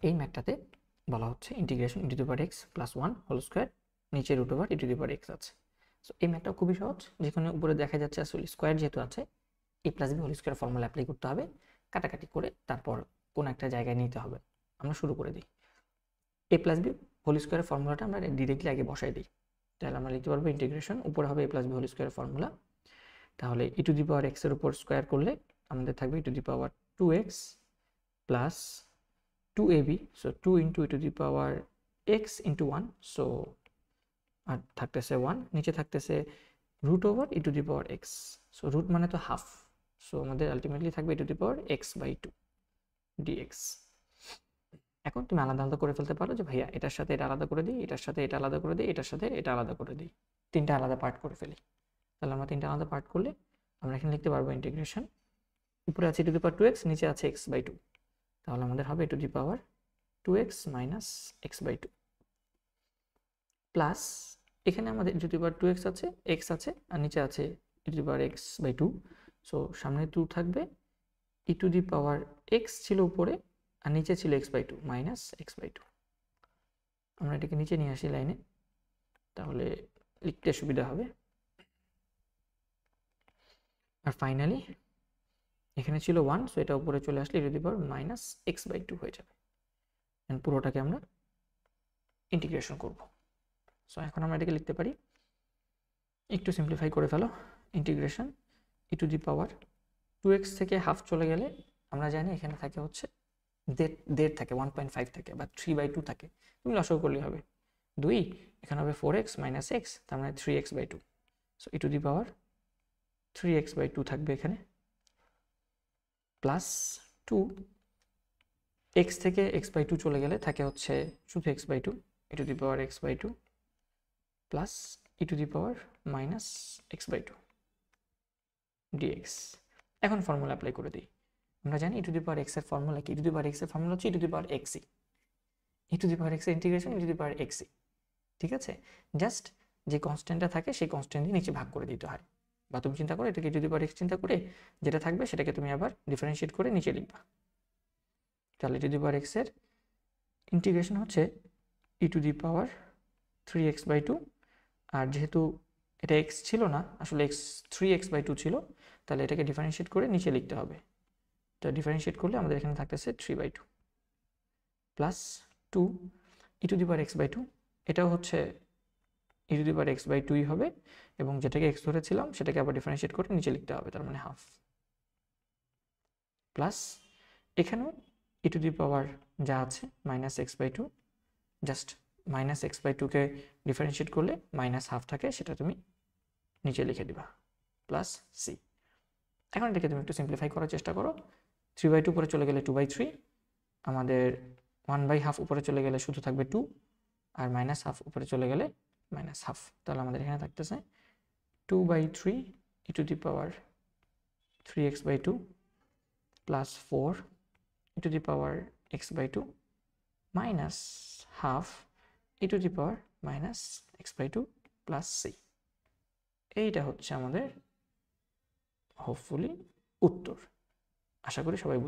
এই ম্যাথটাতে বলা হচ্ছে integration e to the power x plus 1 whole square, নিচে root over e to the power x আছে। সো এই ম্যাথটা খুবই সহজ, যেখানে উপরে দেখা যাচ্ছে আসলে স্কোয়ার যেহেতু আছে a plus b whole square formula apply করতে হবে, কাটাকাটি করে তারপর কোন একটা জায়গায় নিতে হবে। আমরা শুরু করে দিই। এ প্লাস বি হোল স্কোয়ারের ফর্মুলাটা আমরা ডিরেক্টলি আগে বসাই দিই। তাহলে আমরা লিখতে পারবো ইন্টিগ্রেশন, উপরে হবে এ প্লাস বি হোল স্কোয়ারের ফর্মুলা, তাহলে ই টু দি পাওয়ার এক্সের উপর স্কোয়ার করলে আমাদের থাকবে e to the power 2x plus 2ab, so 2 into e to the power x into 1, so আর থাকতেছে 1, নিচে থাকতেছে root over e to the power x, so root মানে তো হাফ, সো আমাদের আলটিমেটলি থাকবে e to the power x by 2 dx. এখন তুমি আলাদা আলাদা করে ফেলতে পারো যে ভাইয়া এটার সাথে এটা আলাদা করে দিই, এটার সাথে এটা আলাদা করে দিই, এটার সাথে এটা আলাদা করে দিই, তিনটা আলাদা পার্ট করে ফেলি। তাহলে আমরা তিনটা আলাদা পার্ট করলে আমরা এখানে লিখতে পারবো ইন্টিগ্রেশন, উপরে আছে e to the power 2x, নিচে আছে এক্স বাই 2, তাহলে আমাদের হবে e to the power 2x minus x by 2 plus এখানে আমাদের ই টু দি পাওয়ার 2x আছে, এক্স আছে, আর নিচে আছে e to the power x by 2, so সামনে 2 থাকবে, e to the power x ছিল উপরে আর নিচে ছিল x by 2 minus x by 2। আমরা এটাকে নিচে নিয়ে আসি লাইনে, তাহলে লিখতে সুবিধা হবে। আর ফাইনালি এখানে ছিল 1, সো এটা উপরে চলে আসলে e to the power minus x by 2 হয়ে যাবে। পুরোটাকে আমরা ইন্টিগ্রেশন করব। সো এখন আমরা এটাকে লিখতে পারি, একটু সিম্পলিফাই করে ফেলো, integration e to the power 2x থেকে হাফ চলে গেলে আমরা জানি এখানে থাকে হচ্ছে দেড় থাকে, 1.5 থাকে বা 3/2 থাকে, তুমি লসাগু করলেই হবে 2, এখানে হবে 4x মাইনাস এক্স, তার মানে 3x by 2, so e to the power 3x by 2 থাকবে এখানে, প্লাস 2, x থেকে x বাই 2 চলে গেলে থাকে হচ্ছে শুধু x by 2, e to the power x by 2 plus e to the power minus x by 2 dx. এখন ফর্মুলা অ্যাপ্লাই করে দিই। আমরা জানি e to the power x এর ফর্মুলা কি, e to the power x এর ফর্মুলা হচ্ছে e to the power এক্সি, e to the power x এর integration e to the power এক্সি, ঠিক আছে? জাস্ট যে কনস্ট্যান্টটা থাকে সেই কনস্ট্যান্ট দিয়ে নিচে ভাগ করে দিতে হয়, বা তুমি চিন্তা করো এটাকে ই টু দি পাওয়ার এক্স চিন্তা করে যেটা থাকবে সেটাকে তুমি আবার ডিফারেন্সিয়েট করে নিচে লিখবা। তাহলে ই টু দি পাওয়ার এক্স এর ইন্টিগ্রেশন হচ্ছে e to the power 3x by 2, আর যেহেতু এটা x ছিল না, আসলে x 3x বাই 2 ছিল, তাহলে এটাকে ডিফারেন্সিয়েট করে নিচে লিখতে হবে। তো ডিফারেন্সিয়েট করলে আমাদের এখানে থাকতেছে 3/2 plus 2 e to the power x by 2, এটাও হচ্ছে e to the power x by 2ই হবে, এবং যেটাকে x ধরেছিলাম সেটাকে আবার ডিফারেন্সিয়েট করে নিচে লিখতে হবে, তার মানে হাফ, প্লাস এখানেও ই টু দি পাওয়ার যা আছে minus x by 2, just minus x by 2কে ডিফারেন্সিয়েট করলে মাইনাস হাফ থাকে, সেটা তুমি নিচে লিখে দিবা, প্লাস সি। এখন এটাকে তুমি একটু সিম্পলিফাই করার চেষ্টা করো, 3/2 উপরে চলে গেলে 2/3, আমাদের 1/2 উপরে চলে গেলে শুধু থাকবে 2, আর মাইনাস হাফ উপরে চলে গেলে মাইনাস হাফ, তাহলে আমাদের এখানে থাকতেছে 2/3 e to the power 3x by 2 plus 4 e to the power x by 2 minus half e to the power minus x by 2 plus c. এইটা হচ্ছে আমাদের হোপফুলি উত্তর। আশা করি সবাই